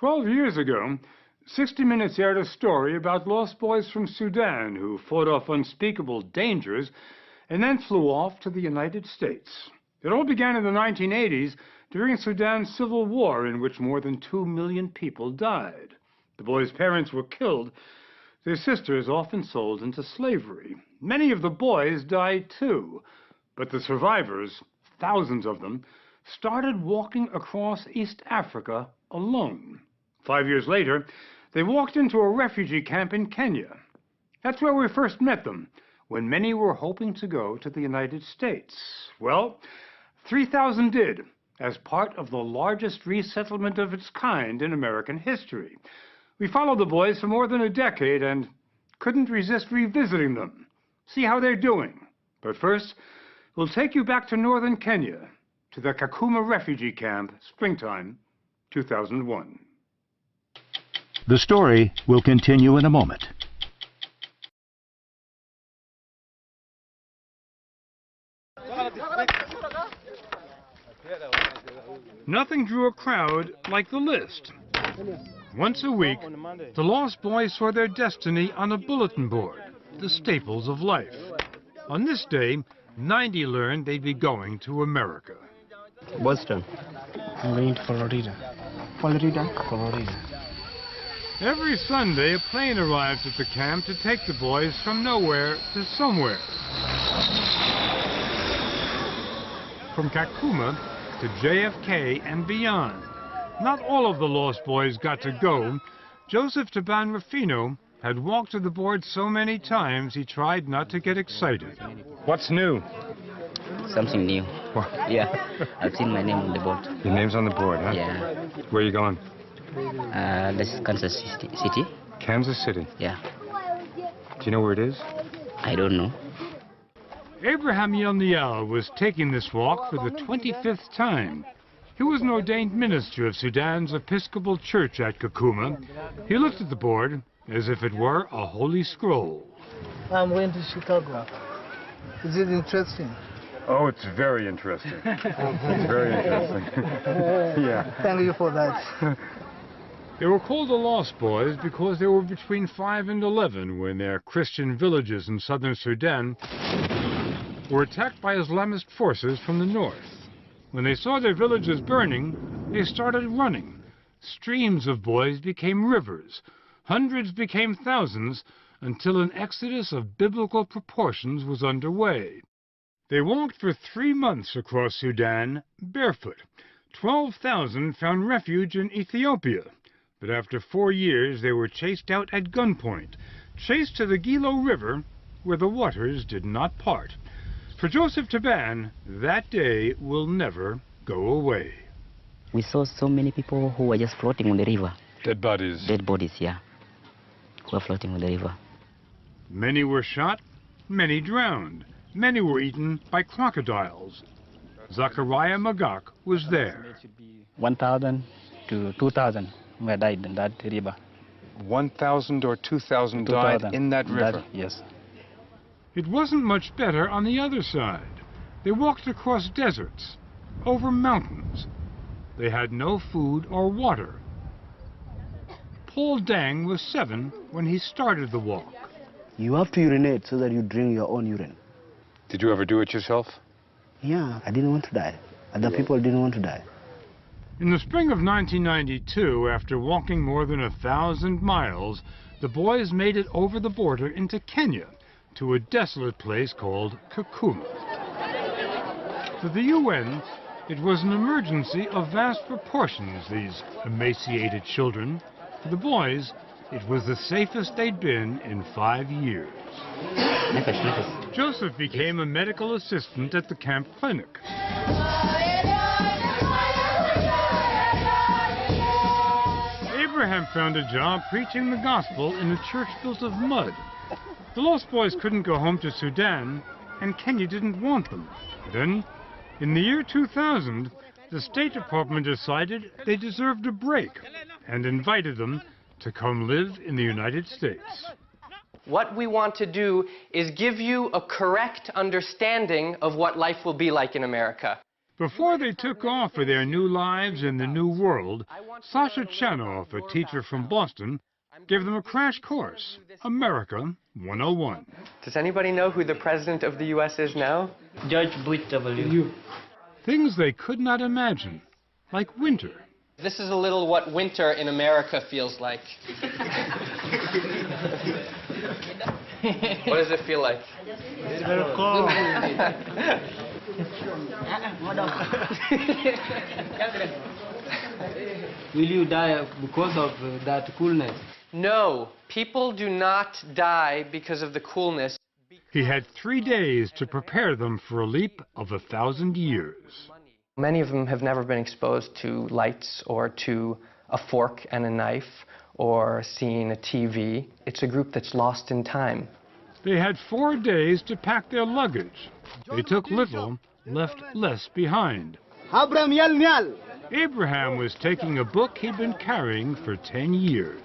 12 years ago, 60 Minutes aired a story about lost boys from Sudan who fought off unspeakable dangers and then flew off to the United States. It all began in the 1980s during Sudan's civil war, in which more than 2 million people died. The boys' parents were killed, their sisters often sold into slavery. Many of the boys died too, but the survivors, thousands of them, started walking across East Africa alone. 5 years later, they walked into a refugee camp in Kenya. That's where we first met them, when many were hoping to go to the United States. Well, 3,000 did, as part of the largest resettlement of its kind in American history. We followed the boys for more than a decade and couldn't resist revisiting them, see how they're doing. But first, we'll take you back to northern Kenya, to the Kakuma refugee camp, springtime 2001. The story will continue in a moment. Nothing drew a crowd like the list. Once a week, the lost boys saw their destiny on a bulletin board, the staples of life. On this day, 90 learned they'd be going to America. Boston. I'm going to Florida. Florida. Every Sunday, a plane arrives at the camp to take the boys from nowhere to somewhere. From Kakuma to JFK and beyond. Not all of the lost boys got to go. Joseph Taban Rufino had walked to the board so many times he tried not to get excited. What's new? Something new. What? Yeah, I've seen my name on the board. Your name's on the board, huh? Yeah. Where are you going? This is Kansas City. Kansas City. Yeah. Do you know where it is? I don't know. Abraham Yelniel was taking this walk for the 25th time. He was an ordained minister of Sudan's Episcopal Church at Kakuma. He looked at the board as if it were a holy scroll. I'm going to Chicago. Is it interesting? Oh, it's very interesting. It's very interesting. Yeah. Thank you for that. They were called the Lost Boys because they were between 5 and 11 when their Christian villages in southern Sudan were attacked by Islamist forces from the north. When they saw their villages burning, they started running. Streams of boys became rivers. Hundreds became thousands until an exodus of biblical proportions was underway. They walked for 3 months across Sudan barefoot. 12,000 found refuge in Ethiopia. But after 4 years, they were chased out at gunpoint, chased to the Gilo River, where the waters did not part. For Joseph Taban, that day will never go away. We saw so many people who were just floating on the river. Dead bodies. Dead bodies, yeah. Who were floating on the river. Many were shot, many drowned. Many were eaten by crocodiles. Zachariah Magak was there. 1,000 to 2,000 were died in that river. 1,000 or 2,000 died in that river? Yes. It wasn't much better on the other side. They walked across deserts, over mountains. They had no food or water. Paul Dang was 7 when he started the walk. You have to urinate so that you drink your own urine. Did you ever do it yourself? Yeah, I didn't want to die. Other people didn't want to die. In the spring of 1992, after walking more than 1,000 miles, the boys made it over the border into Kenya, to a desolate place called Kakuma. To the UN, it was an emergency of vast proportions, these emaciated children. For the boys, it was the safest they'd been in 5 years. Joseph became a medical assistant at the camp clinic. Abraham found a job preaching the gospel in a church built of mud. The Lost Boys couldn't go home to Sudan, and Kenya didn't want them. Then, in the year 2000, the State Department decided they deserved a break and invited them to come live in the United States. What we want to do is give you a correct understanding of what life will be like in America. Before they took off for their new lives in the new world, Sasha Chanoff, a teacher from Boston, gave them a crash course, America 101. Does anybody know who the president of the U.S. is now? George Bush W. Things they could not imagine, like winter. This is a little what winter in America feels like. What does it feel like? It's very cold. Will you die because of that coolness? No, people do not die because of the coolness. He had 3 days to prepare them for a leap of 1,000 years. Many of them have never been exposed to lights or to a fork and a knife or seen a TV. It's a group that's lost in time. They had 4 days to pack their luggage. They took little, left less behind. Abraham was taking a book he'd been carrying for 10 years.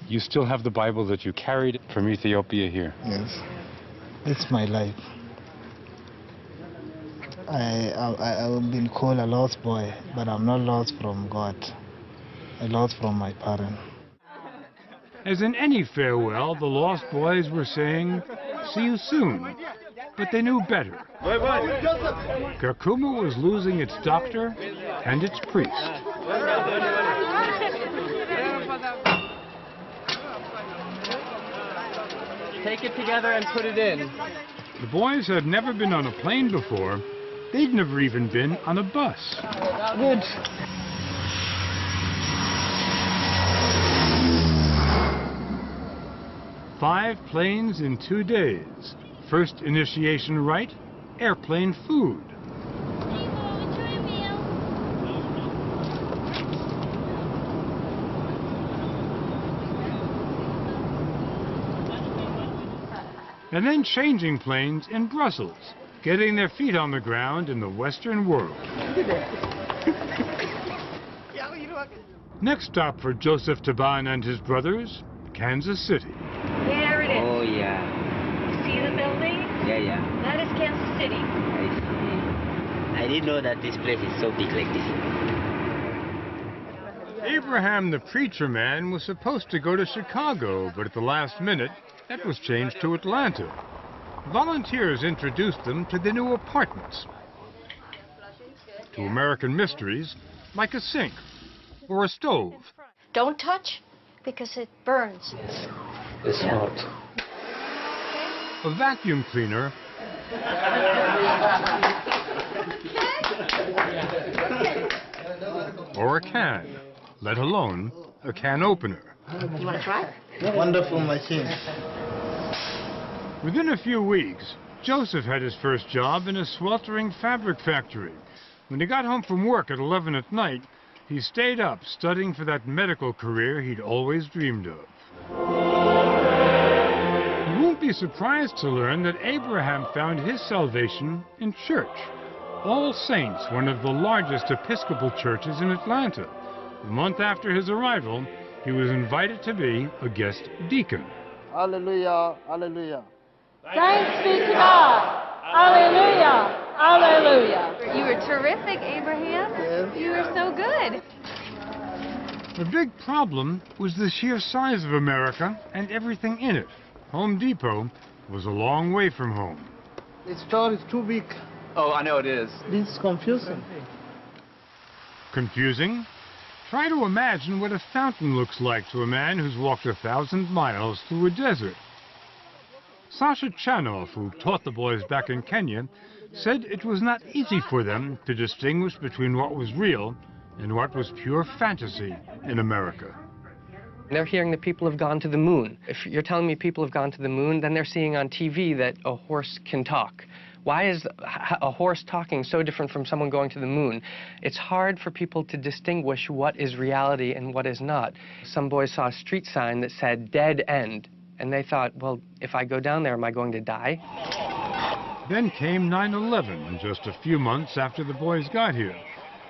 You still have the Bible that you carried from Ethiopia here? Yes, it's my life. I've been called a lost boy, but I'm not lost from God. I'm lost from my parents. As in any farewell, the lost boys were saying, "See you soon." But they knew better. Kakuma was losing its doctor and its priest. Take it together and put it in. The boys had never been on a plane before. They'd never even been on a bus. Good. Five planes in 2 days. First initiation rite, airplane food. And then changing planes in Brussels, getting their feet on the ground in the Western world. Next stop for Joseph Taban and his brothers, Kansas City. There it is. Oh, yeah. You see the building? Yeah. That is Kansas City. I didn't know that this place is so big like this. Abraham the preacher man was supposed to go to Chicago, but at the last minute, that was changed to Atlanta. Volunteers introduced them to the new apartments, to American mysteries like a sink or a stove. Don't touch because it burns. It's hot. A vacuum cleaner, or a can, let alone a can opener. You want to try? Wonderful machine. Within a few weeks, Joseph had his first job in a sweltering fabric factory. When he got home from work at 11 at night, he stayed up studying for that medical career he'd always dreamed of. You won't be surprised to learn that Abraham found his salvation in church. All Saints, one of the largest Episcopal churches in Atlanta. A month after his arrival, he was invited to be a guest deacon. Hallelujah, hallelujah. Thanks be to God. Hallelujah. Hallelujah. You were terrific, Abraham. Yes. You were so good. The big problem was the sheer size of America and everything in it. Home Depot was a long way from home. The store is too big. Oh, I know it is. This is confusing. Confusing? Try to imagine what a fountain looks like to a man who's walked 1,000 miles through a desert. Sasha Chanoff, who taught the boys back in Kenya, said it was not easy for them to distinguish between what was real and what was pure fantasy in America. They're hearing that people have gone to the moon. If you're telling me people have gone to the moon, then they're seeing on TV that a horse can talk. Why is a horse talking so different from someone going to the moon? It's hard for people to distinguish what is reality and what is not. Some boys saw a street sign that said dead end, and they thought, well, if I go down there, am I going to die? Then came 9/11, just a few months after the boys got here.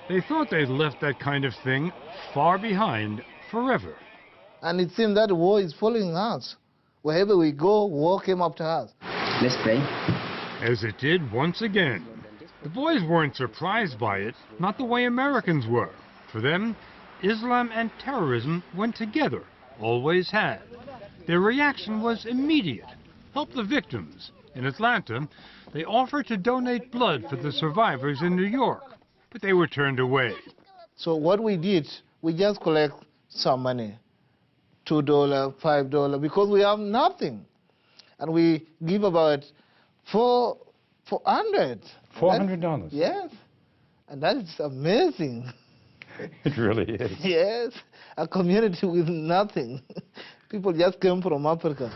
They thought they'd left that kind of thing far behind forever. And it seems that war is following us. Wherever we go, war came after us. Let's pray. As it did once again. The boys weren't surprised by it, not the way Americans were. For them, Islam and terrorism went together, always had. Their reaction was immediate. Help the victims. In Atlanta, they offered to donate blood for the survivors in New York, but they were turned away. So what we did, we just collect some money, $2, $5, because we have nothing. And we give about $400. $400? Yes. And that is amazing. It really is. Yes. A community with nothing. People just came from Africa.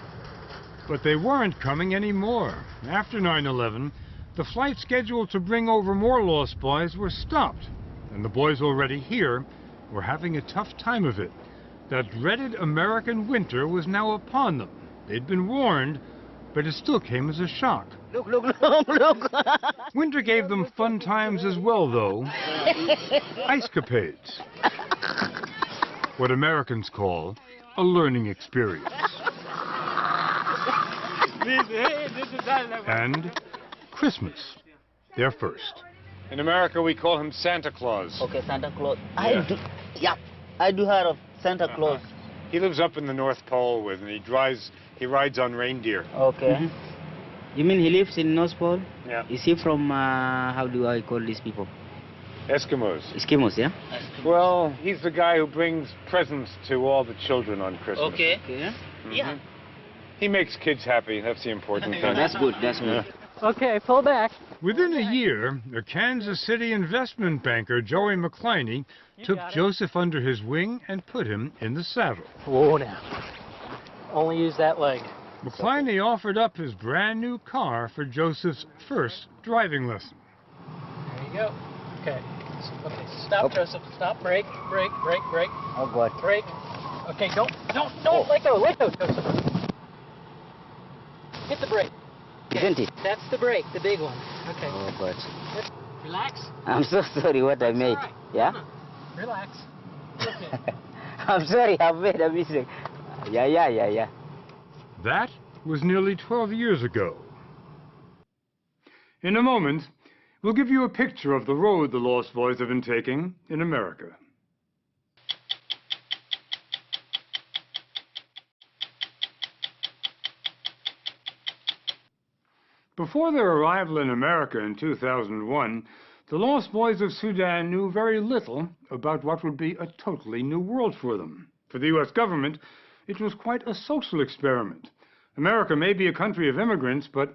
But they weren't coming anymore. After 9/11, the flight scheduled to bring over more lost boys were stopped. And the boys already here were having a tough time of it. That dreaded American winter was now upon them. They'd been warned, but it still came as a shock. Look, look, look, look. Winter gave them fun times as well, though. Ice-capades. What Americans call a learning experience. And Christmas, their first. In America, we call him Santa Claus. Okay, Santa Claus. Yeah. I do heard of Santa Claus. He lives up in the North Pole and he rides on reindeer. Okay. You mean he lives in North Pole? Yeah. Is he from, how do I call these people? Eskimos. Eskimos, yeah? Well, he's the guy who brings presents to all the children on Christmas. Okay. Yeah. He makes kids happy. That's the important thing. That's good, that's good. Okay, pull back. Within a year, a Kansas City investment banker, Joey McCliney, took Joseph under his wing and put him in the saddle. Whoa now. Only use that leg. McCliney offered up his brand new car for Joseph's first driving lesson. There you go. Okay. Okay, stop, Joseph. Stop. Brake, brake, brake, brake. Oh, God. Brake. Okay, don't. Let go, Joseph. Hit the brake. Isn't it? That's the brake, the big one. Okay. Oh, God. Relax. I'm so sorry what I made. All right. Yeah? Relax. Okay. I'm sorry, I made a mistake. Yeah. That was nearly 12 years ago. In a moment, we'll give you a picture of the road the Lost Boys have been taking in America. Before their arrival in America in 2001, the Lost Boys of Sudan knew very little about what would be a totally new world for them. For the U.S. government, it was quite a social experiment. America may be a country of immigrants, but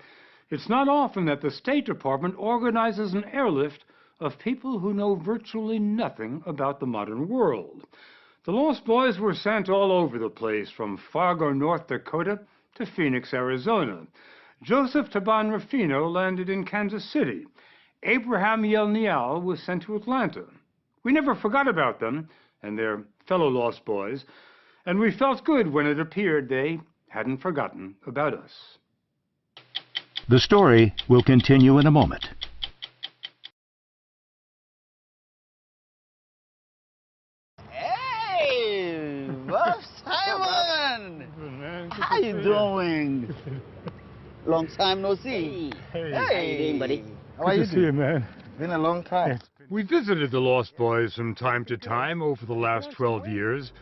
it's not often that the State Department organizes an airlift of people who know virtually nothing about the modern world. The Lost Boys were sent all over the place, from Fargo, North Dakota, to Phoenix, Arizona. Joseph Taban Rufino landed in Kansas City. Abraham Yelnial was sent to Atlanta. We never forgot about them and their fellow Lost Boys, and we felt good when it appeared they hadn't forgotten about us. The story will continue in a moment. Hey, Bob Simon! How you doing? Long time no see. Hey. How you doing, buddy? How are you Good to see you, man. Been a long time. We visited the Lost Boys from time to time over the last 12 years,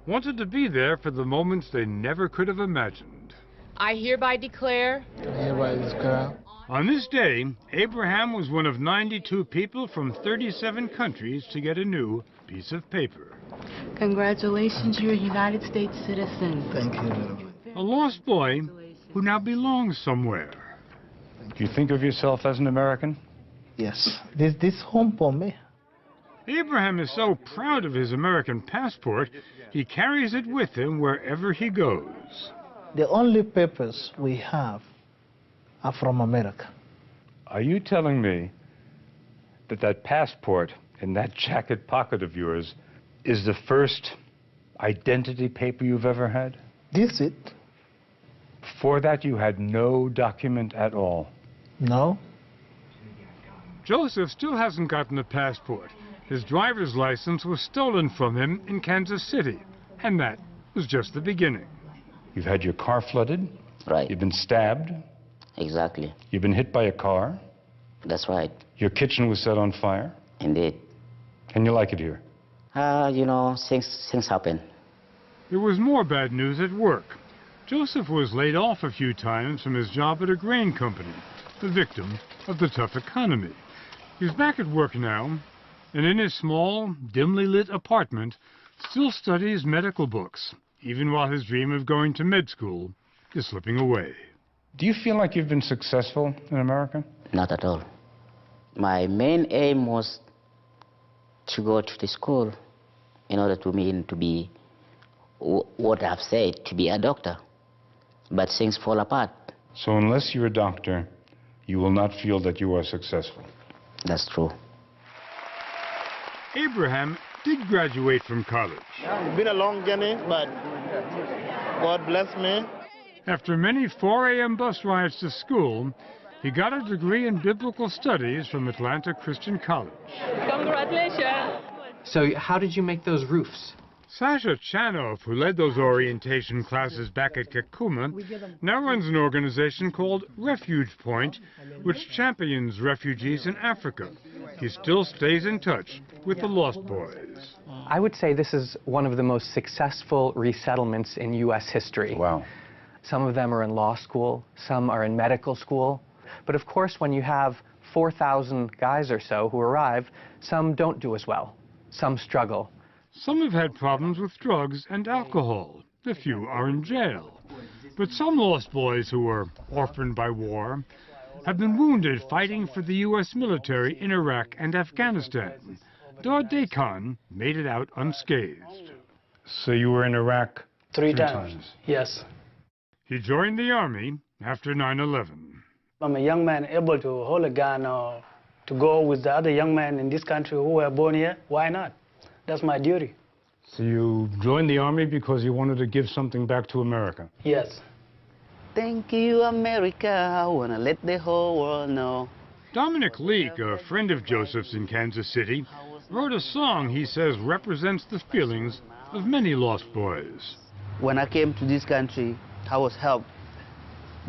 wanted to be there for the moments they never could have imagined. I hereby declare Everybody's girl. On this day, Abraham was one of 92 people from 37 countries to get a new piece of paper. congratulations, you're a United States citizen. Thank you. A lost boy who now belongs somewhere. Do you think of yourself as an American? Yes. This home for me. Abraham is so proud of his American passport, he carries it with him wherever he goes. The only papers we have are from America. Are you telling me that that passport in that jacket pocket of yours is the first identity paper you've ever had? This it? Before that, you had no document at all. No. Joseph still hasn't gotten a passport. His driver's license was stolen from him in Kansas City, and that was just the beginning. You've had your car flooded. Right. You've been stabbed. Exactly. You've been hit by a car. That's right. Your kitchen was set on fire? Indeed. And you like it here? You know, things happen. There was more bad news at work. Joseph was laid off a few times from his job at a grain company, the victim of the tough economy. He's back at work now, and in his small, dimly lit apartment, still studies medical books, even while his dream of going to med school is slipping away. Do you feel like you've been successful in America? Not at all. My main aim was to go to the school in order to be what I've said, to be a doctor. But things fall apart. So unless you're a doctor, you will not feel that you are successful. That's true. Abraham did graduate from college. It's been a long journey, but God bless me. After many 4 a.m. bus rides to school, he got a degree in biblical studies from Atlanta Christian College. Congratulations. So how did you make those roofs? Sasha Chanoff, who led those orientation classes back at Kakuma, now runs an organization called Refuge Point, which champions refugees in Africa. He still stays in touch with the Lost Boys. I would say this is one of the most successful resettlements in U.S. history. Wow. Some of them are in law school, some are in medical school. But of course, when you have 4,000 guys or so who arrive, some don't do as well. Some struggle. Some have had problems with drugs and alcohol. A few are in jail. But some Lost Boys who were orphaned by war have been wounded fighting for the U.S. military in Iraq and Afghanistan. Daud Dakan made it out unscathed. So you were in Iraq three times? Yes. He joined the Army after 9/11. I'm a young man able to hold a gun or to go with the other young men in this country who were born here. Why not? That's my duty. So you joined the Army because you wanted to give something back to America? Yes. Thank you, America. I want to let the whole world know. Dominic Leake, a friend of Joseph's in Kansas City, wrote a song he says represents the feelings of many Lost Boys. When I came to this country, I was helped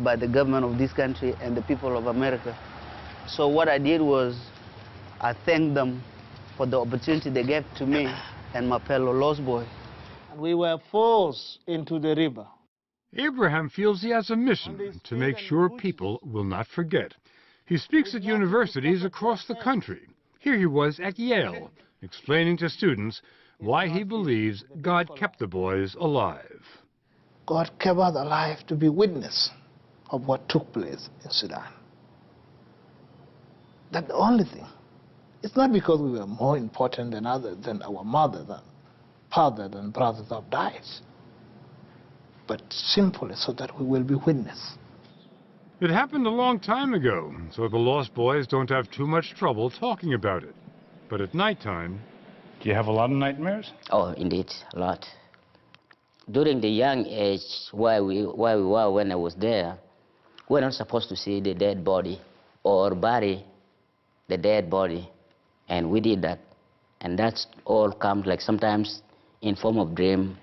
by the government of this country and the people of America. So what I did was I thanked them for the opportunity they gave to me and my fellow Lost Boy. We were forced into the river. Abraham feels he has a mission to make sure people will not forget. He speaks at universities across the country. Here he was at Yale, explaining to students why he believes God kept the boys alive. God kept us alive to be witness of what took place in Sudan. That's the only thing. It's not because we were more important than others, than our mothers, and fathers, and brothers have died, but simply so that we will be witness. It happened a long time ago, so the Lost Boys don't have too much trouble talking about it. But at nighttime... Do you have a lot of nightmares? Oh, indeed, a lot. During the young age where we were when I was there, we're not supposed to see the dead body or bury the dead body. And we did that. And that's all comes like sometimes in form of dream.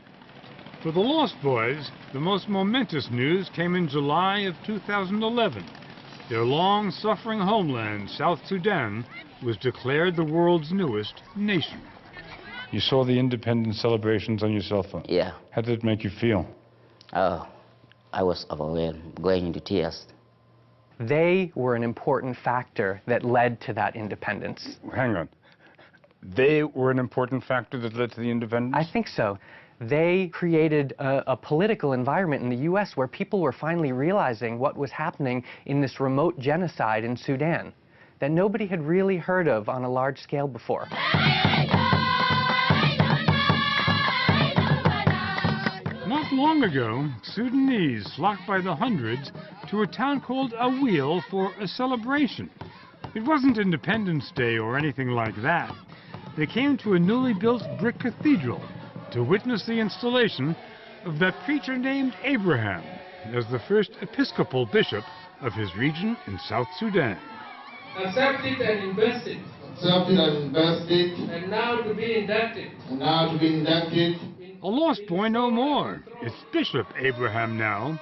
For the Lost Boys, the most momentous news came in July of 2011. Their long-suffering homeland, South Sudan, was declared the world's newest nation. You saw the independence celebrations on your cell phone? Yeah. How did it make you feel? Oh, I was overwhelmed, going into tears. They were an important factor that led to that independence. Hang on. They were an important factor that led to the independence? I think so. They created a political environment in the U.S. where people were finally realizing what was happening in this remote genocide in Sudan that nobody had really heard of on a large scale before. Not long ago, Sudanese flocked by the hundreds to a town called Awil for a celebration. It wasn't Independence Day or anything like that. They came to a newly built brick cathedral to witness the installation of that preacher named Abraham as the first Episcopal bishop of his region in South Sudan. Accept it and invest it. Accept it and invest it. And now to be inducted. And now to be inducted. A Lost Boy no more. It's Bishop Abraham now.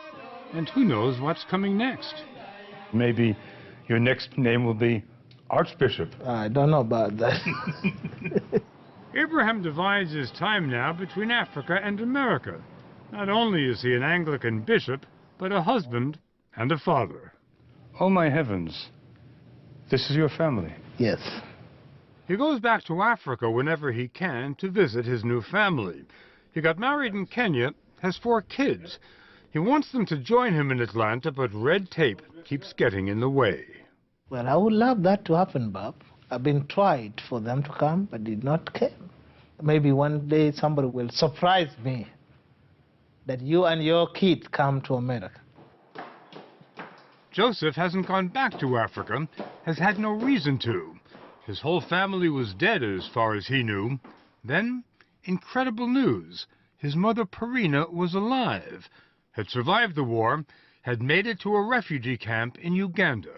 And who knows what's coming next? Maybe your next name will be Archbishop. I don't know about that. Abraham divides his time now between Africa and America. Not only is he an Anglican bishop, but a husband and a father. Oh, my heavens. This is your family. Yes. He goes back to Africa whenever he can to visit his new family. He got married in Kenya, has 4 kids. He wants them to join him in Atlanta, but red tape keeps getting in the way. Well, I would love that to happen, Bob. I've been tried for them to come, but did not come. Maybe one day somebody will surprise me that you and your kids come to America. Joseph hasn't gone back to Africa, has had no reason to. His whole family was dead as far as he knew. Then, incredible news. His mother Perina was alive, had survived the war, had made it to a refugee camp in Uganda.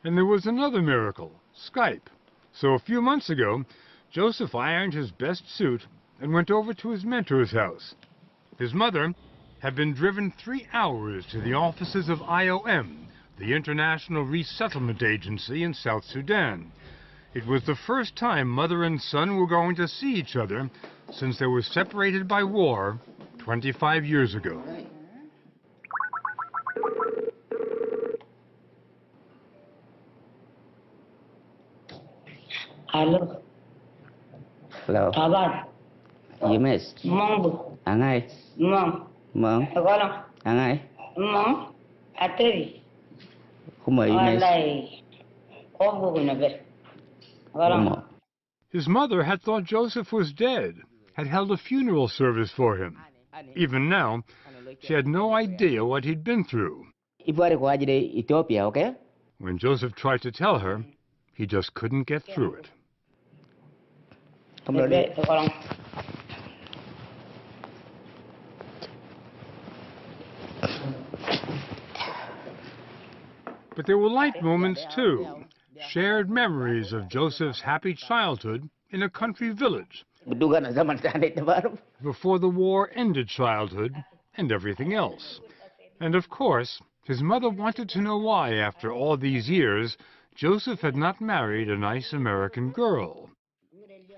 And there was another miracle, Skype. So a few months ago, Joseph ironed his best suit and went over to his mentor's house. His mother had been driven 3 hours to the offices of IOM, the International Resettlement Agency in South Sudan. It was the first time mother and son were going to see each other since they were separated by war 25 years ago. Hello. Hello. Abad. You missed. Mambo. Angai. Mam. Mom. Agora. Angai. Mam. Ateri. Kuma you missed. Wallahi. Kobo kuna be. Agora. His mother had thought Joseph was dead, had held a funeral service for him. Even now, she had no idea what he'd been through. Ethiopia, okay? When Joseph tried to tell her, he just couldn't get through it. But there were light moments too, shared memories of Joseph's happy childhood in a country village, before the war ended childhood and everything else. And of course, his mother wanted to know why, after all these years, Joseph had not married a nice American girl.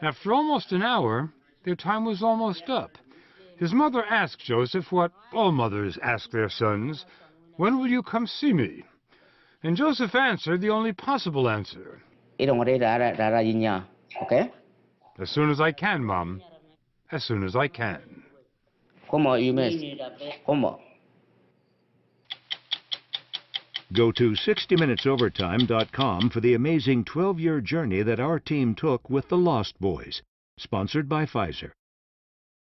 After almost an hour, their time was almost up. His mother asked Joseph what all mothers ask their sons, "When will you come see me?" And Joseph answered the only possible answer. Okay? As soon as I can, Mom. As soon as I can. Como you missed. Como. Go to 60minutesovertime.com for the amazing 12-year journey that our team took with the Lost Boys, sponsored by Pfizer.